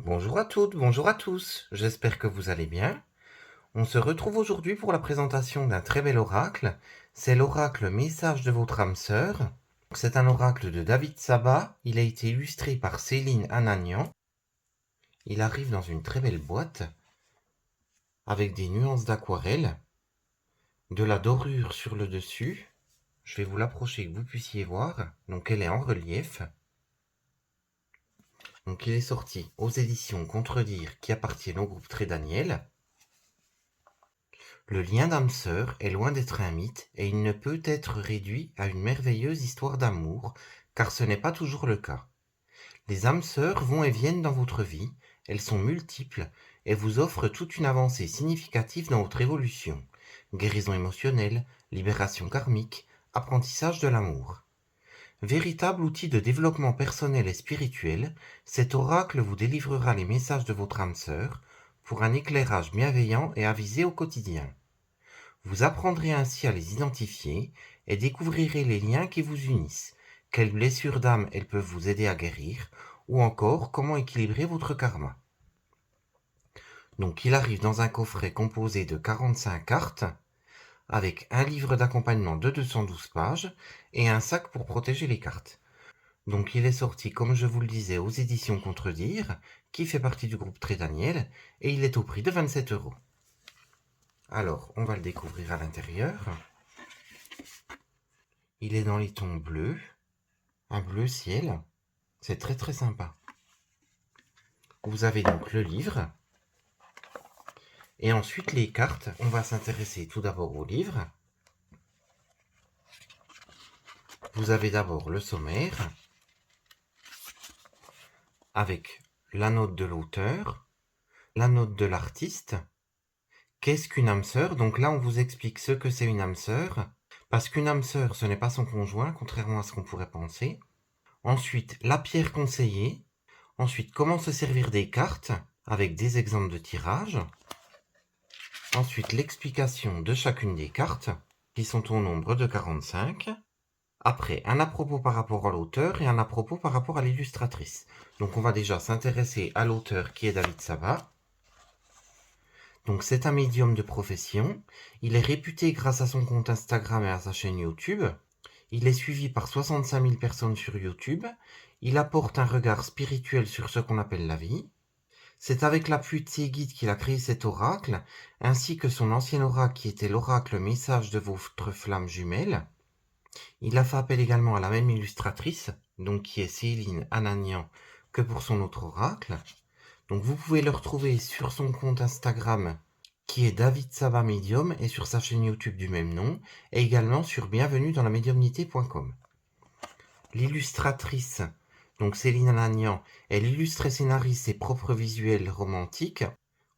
Bonjour à toutes, bonjour à tous, j'espère que vous allez bien. On se retrouve aujourd'hui pour la présentation d'un très bel oracle. C'est l'oracle Message de votre âme sœur. C'est un oracle de David Saba. Il a été illustré par Céline Ananian. Il arrive dans une très belle boîte avec des nuances d'aquarelle, de la dorure sur le dessus. Je vais vous l'approcher que vous puissiez voir. Donc elle est en relief. Donc il est sorti aux éditions Contredire qui appartiennent au groupe Très Daniel. Le lien d'âme sœur est loin d'être un mythe et il ne peut être réduit à une merveilleuse histoire d'amour, car ce n'est pas toujours le cas. Les âmes sœurs vont et viennent dans votre vie, elles sont multiples et vous offrent toute une avancée significative dans votre évolution. Guérison émotionnelle, libération karmique, apprentissage de l'amour. Véritable outil de développement personnel et spirituel, cet oracle vous délivrera les messages de votre âme sœur pour un éclairage bienveillant et avisé au quotidien. Vous apprendrez ainsi à les identifier et découvrirez les liens qui vous unissent, quelles blessures d'âme elles peuvent vous aider à guérir, ou encore comment équilibrer votre karma. Donc il arrive dans un coffret composé de 45 cartes, avec un livre d'accompagnement de 212 pages et un sac pour protéger les cartes. Donc il est sorti, comme je vous le disais, aux éditions Contredire, qui fait partie du groupe Très Daniel, et il est au prix de 27 €. Alors, on va le découvrir à l'intérieur. Il est dans les tons bleus, un bleu ciel. C'est très très sympa. Vous avez donc le livre. Et ensuite les cartes. On va s'intéresser tout d'abord au livre. Vous avez d'abord le sommaire, avec la note de l'auteur, la note de l'artiste. Qu'est-ce qu'une âme sœur? Donc là, on vous explique ce que c'est une âme sœur. Parce qu'une âme sœur, ce n'est pas son conjoint, contrairement à ce qu'on pourrait penser. Ensuite, la pierre conseillée. Ensuite, comment se servir des cartes, avec des exemples de tirage. Ensuite, l'explication de chacune des cartes, qui sont au nombre de 45. Après, un à propos par rapport à l'auteur et un à propos par rapport à l'illustratrice. Donc on va déjà s'intéresser à l'auteur qui est David Saba. Donc c'est un médium de profession. Il est réputé grâce à son compte Instagram et à sa chaîne YouTube. Il est suivi par 65 000 personnes sur YouTube. Il apporte un regard spirituel sur ce qu'on appelle la vie. C'est avec l'appui de ses guides qu'il a créé cet oracle, ainsi que son ancien oracle qui était l'oracle Message de votre flamme jumelle. Il a fait appel également à la même illustratrice, donc qui est Céline Ananian, que pour son autre oracle. Donc vous pouvez le retrouver sur son compte Instagram, qui est David Saba Medium, et sur sa chaîne YouTube du même nom, et également sur bienvenue dans la médiumnité.com. L'illustratrice, donc Céline Ananian, elle illustre et scénarise ses propres visuels romantiques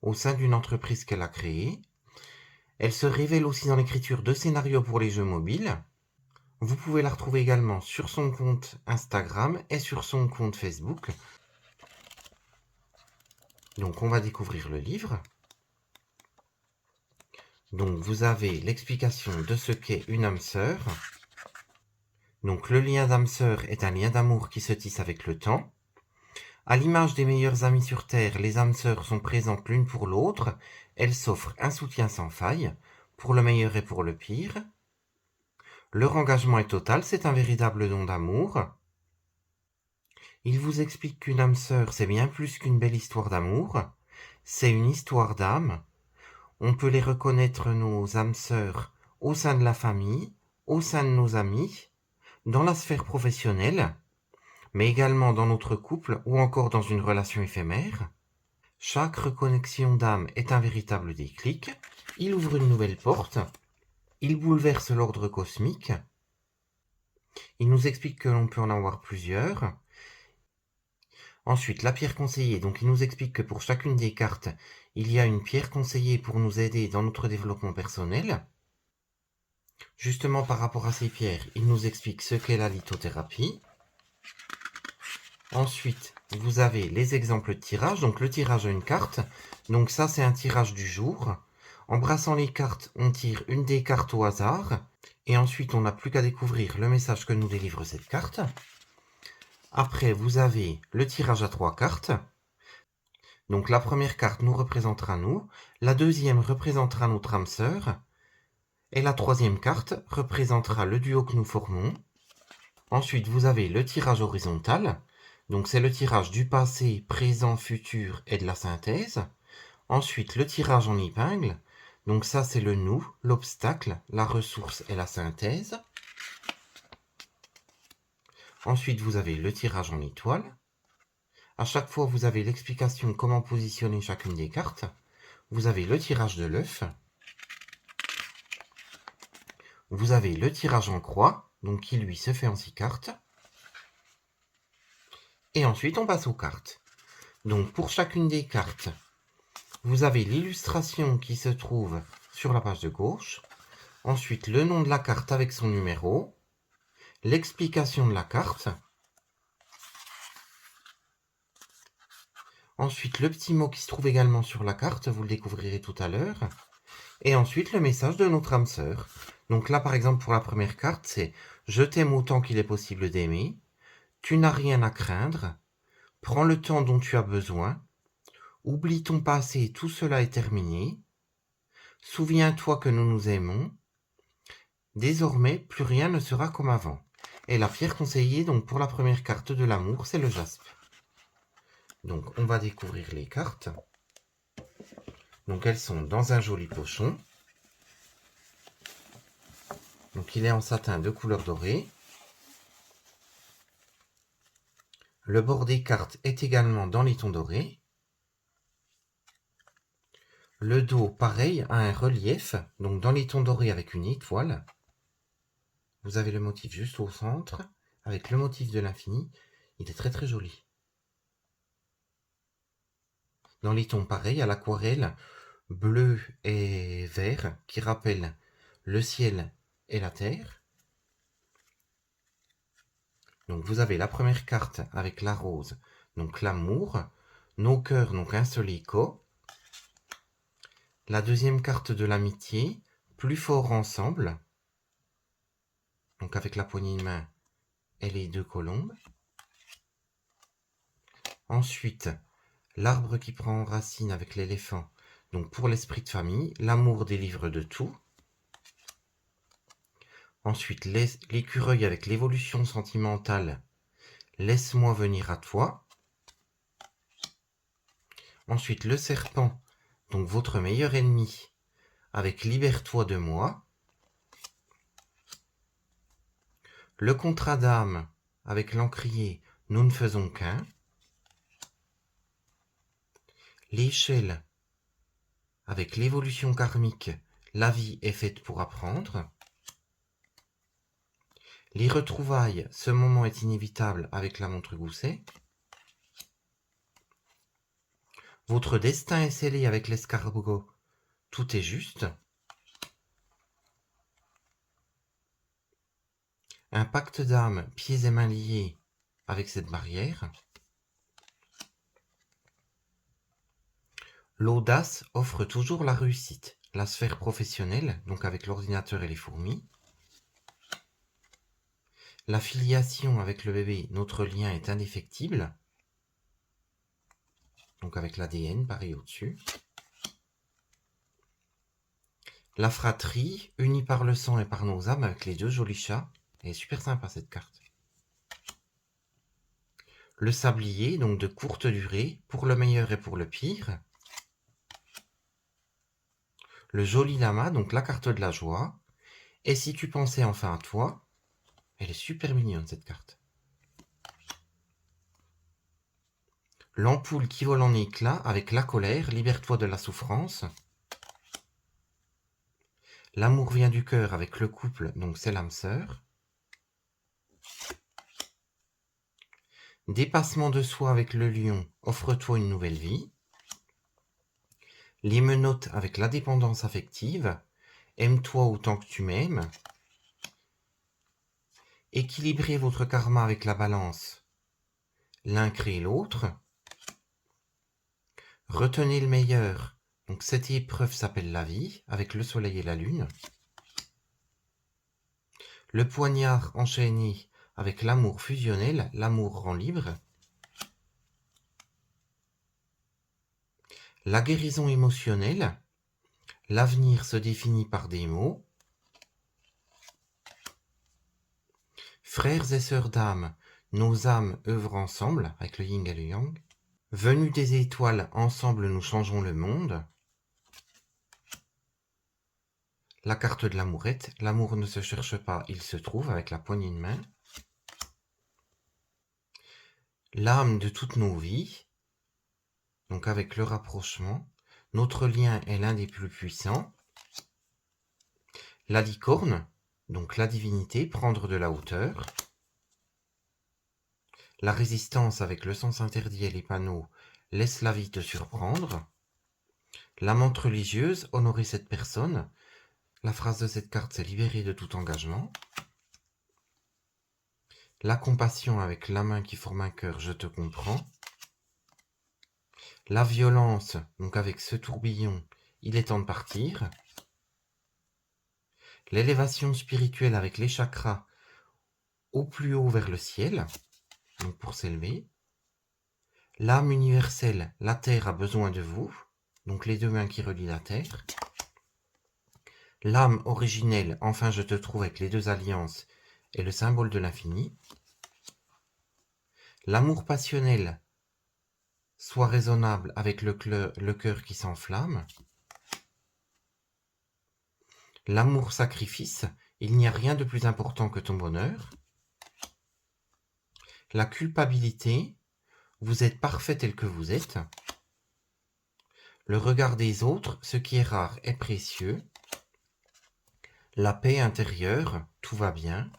au sein d'une entreprise qu'elle a créée. Elle se révèle aussi dans l'écriture de scénarios pour les jeux mobiles. Vous pouvez la retrouver également sur son compte Instagram et sur son compte Facebook. Donc on va découvrir le livre. Donc vous avez l'explication de ce qu'est une âme sœur. Donc le lien d'âme sœur est un lien d'amour qui se tisse avec le temps. À l'image des meilleurs amis sur Terre, les âmes sœurs sont présentes l'une pour l'autre. Elles s'offrent un soutien sans faille, pour le meilleur et pour le pire. Leur engagement est total, c'est un véritable don d'amour. Il vous explique qu'une âme sœur, c'est bien plus qu'une belle histoire d'amour. C'est une histoire d'âme. On peut les reconnaître, nos âmes sœurs, au sein de la famille, au sein de nos amis, dans la sphère professionnelle, mais également dans notre couple ou encore dans une relation éphémère. Chaque reconnexion d'âme est un véritable déclic. Il ouvre une nouvelle porte. Il bouleverse l'ordre cosmique. Il nous explique que l'on peut en avoir plusieurs. Ensuite, la pierre conseillée. Donc, il nous explique que pour chacune des cartes, il y a une pierre conseillée pour nous aider dans notre développement personnel. Justement, par rapport à ces pierres, il nous explique ce qu'est la lithothérapie. Ensuite, vous avez les exemples de tirage. Donc, le tirage à une carte. Donc, ça, c'est un tirage du jour. En brassant les cartes, on tire une des cartes au hasard. Et ensuite, on n'a plus qu'à découvrir le message que nous délivre cette carte. Après, vous avez le tirage à 3 cartes. Donc la première carte nous représentera nous, la deuxième représentera notre âme sœur, et la troisième carte représentera le duo que nous formons. Ensuite, vous avez le tirage horizontal, donc c'est le tirage du passé, présent, futur et de la synthèse. Ensuite, le tirage en épingle, donc ça c'est le nous, l'obstacle, la ressource et la synthèse. Ensuite, vous avez le tirage en étoile. À chaque fois, vous avez l'explication comment positionner chacune des cartes. Vous avez le tirage de l'œuf. Vous avez le tirage en croix, donc qui lui se fait en 6 cartes. Et ensuite, on passe aux cartes. Donc pour chacune des cartes, vous avez l'illustration qui se trouve sur la page de gauche. Ensuite, le nom de la carte avec son numéro. L'explication de la carte. Ensuite, le petit mot qui se trouve également sur la carte, vous le découvrirez tout à l'heure. Et ensuite, le message de notre âme sœur. Donc là, par exemple, pour la première carte, c'est « Je t'aime autant qu'il est possible d'aimer. Tu n'as rien à craindre. Prends le temps dont tu as besoin. Oublie ton passé, tout cela est terminé. Souviens-toi que nous nous aimons. Désormais, plus rien ne sera comme avant. » Et la pierre conseillée, donc pour la première carte de l'amour, c'est le jaspe. Donc, on va découvrir les cartes. Donc, elles sont dans un joli pochon. Donc, il est en satin de couleur dorée. Le bord des cartes est également dans les tons dorés. Le dos, pareil, a un relief, donc dans les tons dorés avec une étoile. Vous avez le motif juste au centre, avec le motif de l'infini. Il est très très joli. Dans les tons pareils, à l'aquarelle, bleu et vert, qui rappellent le ciel et la terre. Donc vous avez la première carte avec la rose, donc l'amour, nos cœurs, donc un seul écho. La deuxième carte de l'amitié, plus fort ensemble, donc avec la poignée de main et les deux colombes. Ensuite, l'arbre qui prend racine avec l'éléphant, donc pour l'esprit de famille, l'amour délivre de tout. Ensuite, l'écureuil avec l'évolution sentimentale, laisse-moi venir à toi. Ensuite, le serpent, donc votre meilleur ennemi, avec libère-toi de moi. Le contrat d'âme, avec l'encrier, nous ne faisons qu'un. L'échelle, avec l'évolution karmique, la vie est faite pour apprendre. Les retrouvailles, ce moment est inévitable avec la montre gousset. Votre destin est scellé avec l'escargot, tout est juste. Un pacte d'âme, pieds et mains liés avec cette barrière. L'audace offre toujours la réussite. La sphère professionnelle, donc avec l'ordinateur et les fourmis. La filiation avec le bébé, notre lien est indéfectible. Donc avec l'ADN, pareil au-dessus. La fratrie, unie par le sang et par nos âmes, avec les deux jolis chats. Elle est super sympa cette carte. Le sablier, donc de courte durée, pour le meilleur et pour le pire. Le joli lama, donc la carte de la joie. Et si tu pensais enfin à toi, elle est super mignonne cette carte. L'ampoule qui vole en éclats avec la colère, libère-toi de la souffrance. L'amour vient du cœur avec le couple, donc c'est l'âme sœur. Dépassement de soi avec le lion, offre-toi une nouvelle vie. Les menottes avec la dépendance affective, aime-toi autant que tu m'aimes. Équilibrez votre karma avec la balance, l'un crée l'autre. Retenez le meilleur, donc cette épreuve s'appelle la vie, avec le soleil et la lune. Le poignard enchaîné avec l'amour fusionnel, l'amour rend libre. La guérison émotionnelle, l'avenir se définit par des mots. Frères et sœurs d'âme, nos âmes œuvrent ensemble, avec le yin et le yang. Venus des étoiles, ensemble nous changeons le monde. La carte de l'amourette, l'amour ne se cherche pas, il se trouve, avec la poignée de main. L'âme de toutes nos vies, donc avec le rapprochement. Notre lien est l'un des plus puissants. La licorne, donc la divinité, prendre de la hauteur. La résistance avec le sens interdit et les panneaux, laisse la vie te surprendre. La menthe religieuse, honorer cette personne. La phrase de cette carte, c'est libérer de tout engagement. La compassion avec la main qui forme un cœur, je te comprends. La violence, donc avec ce tourbillon, il est temps de partir. L'élévation spirituelle avec les chakras au plus haut vers le ciel, donc pour s'élever. L'âme universelle, la terre a besoin de vous, donc les deux mains qui relient la terre. L'âme originelle, enfin je te trouve avec les deux alliances, est le symbole de l'infini. L'amour passionnel, sois raisonnable avec le cœur qui s'enflamme. L'amour sacrifice, il n'y a rien de plus important que ton bonheur. La culpabilité, vous êtes parfait tel que vous êtes. Le regard des autres, ce qui est rare est précieux. La paix intérieure, tout va bien.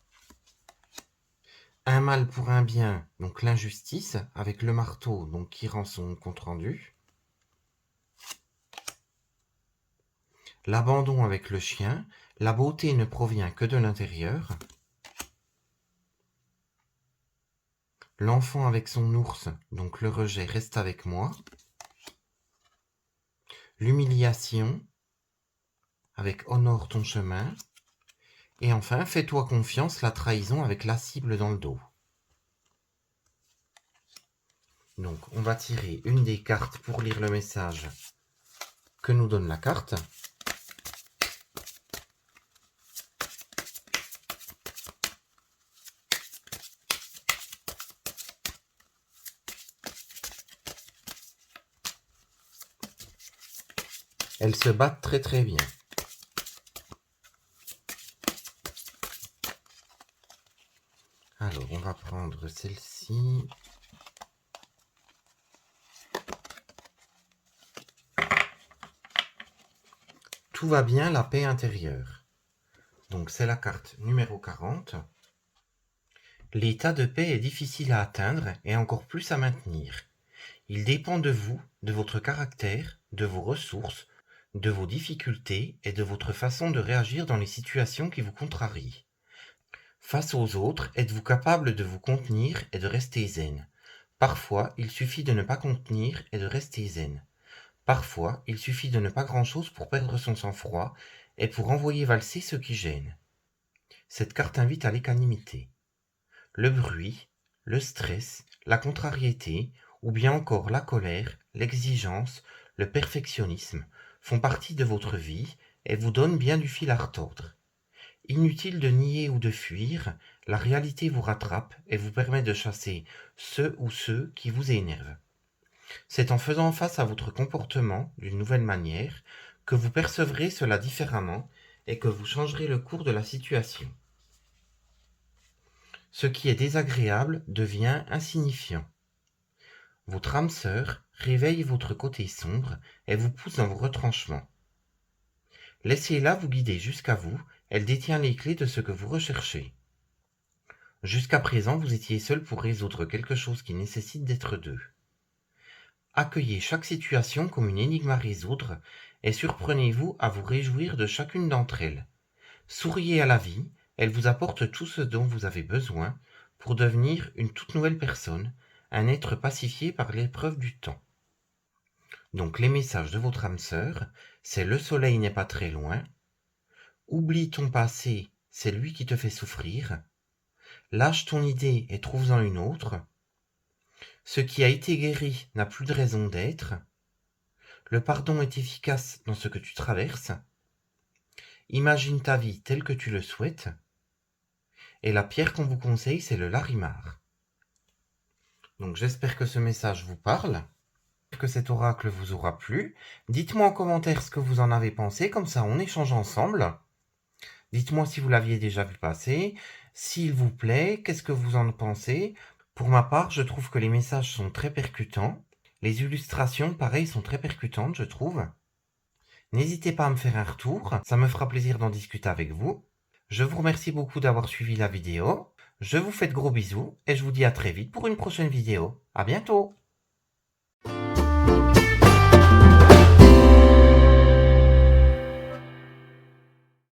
Un mal pour un bien, donc l'injustice, avec le marteau donc qui rend son compte-rendu. L'abandon avec le chien, la beauté ne provient que de l'intérieur. L'enfant avec son ours, donc le rejet reste avec moi. L'humiliation, avec honore ton chemin. Et enfin, fais-toi confiance, la trahison avec la cible dans le dos. Donc, on va tirer une des cartes pour lire le message que nous donne la carte. Elles se battent très très bien. Alors, on va prendre celle-ci. Tout va bien, la paix intérieure. Donc, c'est la carte numéro 40. L'état de paix est difficile à atteindre et encore plus à maintenir. Il dépend de vous, de votre caractère, de vos ressources, de vos difficultés et de votre façon de réagir dans les situations qui vous contrarient. Face aux autres, êtes-vous capable de vous contenir et de rester zen? Parfois, il suffit de ne pas contenir et de rester zen. Parfois, il suffit de ne pas grand-chose pour perdre son sang-froid et pour envoyer valser ce qui gêne. Cette carte invite à l'équanimité. Le bruit, le stress, la contrariété, ou bien encore la colère, l'exigence, le perfectionnisme font partie de votre vie et vous donnent bien du fil à retordre. Inutile de nier ou de fuir, la réalité vous rattrape et vous permet de chasser ceux ou ceux qui vous énervent. C'est en faisant face à votre comportement d'une nouvelle manière que vous percevrez cela différemment et que vous changerez le cours de la situation. Ce qui est désagréable devient insignifiant. Votre âme sœur réveille votre côté sombre et vous pousse dans vos retranchements. Laissez-la vous guider jusqu'à vous, elle détient les clés de ce que vous recherchez. Jusqu'à présent, vous étiez seul pour résoudre quelque chose qui nécessite d'être deux. Accueillez chaque situation comme une énigme à résoudre et surprenez-vous à vous réjouir de chacune d'entre elles. Souriez à la vie, elle vous apporte tout ce dont vous avez besoin pour devenir une toute nouvelle personne, un être pacifié par l'épreuve du temps. Donc les messages de votre âme sœur, c'est le soleil n'est pas très loin, oublie ton passé, c'est lui qui te fait souffrir, lâche ton idée et trouve-en une autre, ce qui a été guéri n'a plus de raison d'être, Le pardon est efficace dans ce que tu traverses. Imagine ta vie telle que tu le souhaites. Et la pierre qu'on vous conseille, c'est le Larimar. Donc j'espère que ce message vous parle, que cet oracle vous aura plu. Dites-moi en commentaire ce que vous en avez pensé, comme ça on échange ensemble. Dites-moi si vous l'aviez déjà vu passer, s'il vous plaît, qu'est-ce que vous en pensez. Pour ma part, je trouve que les messages sont très percutants. Les illustrations, pareil, sont très percutantes, je trouve. N'hésitez pas à me faire un retour, ça me fera plaisir d'en discuter avec vous. Je vous remercie beaucoup d'avoir suivi la vidéo. Je vous fais de gros bisous et je vous dis à très vite pour une prochaine vidéo. À bientôt!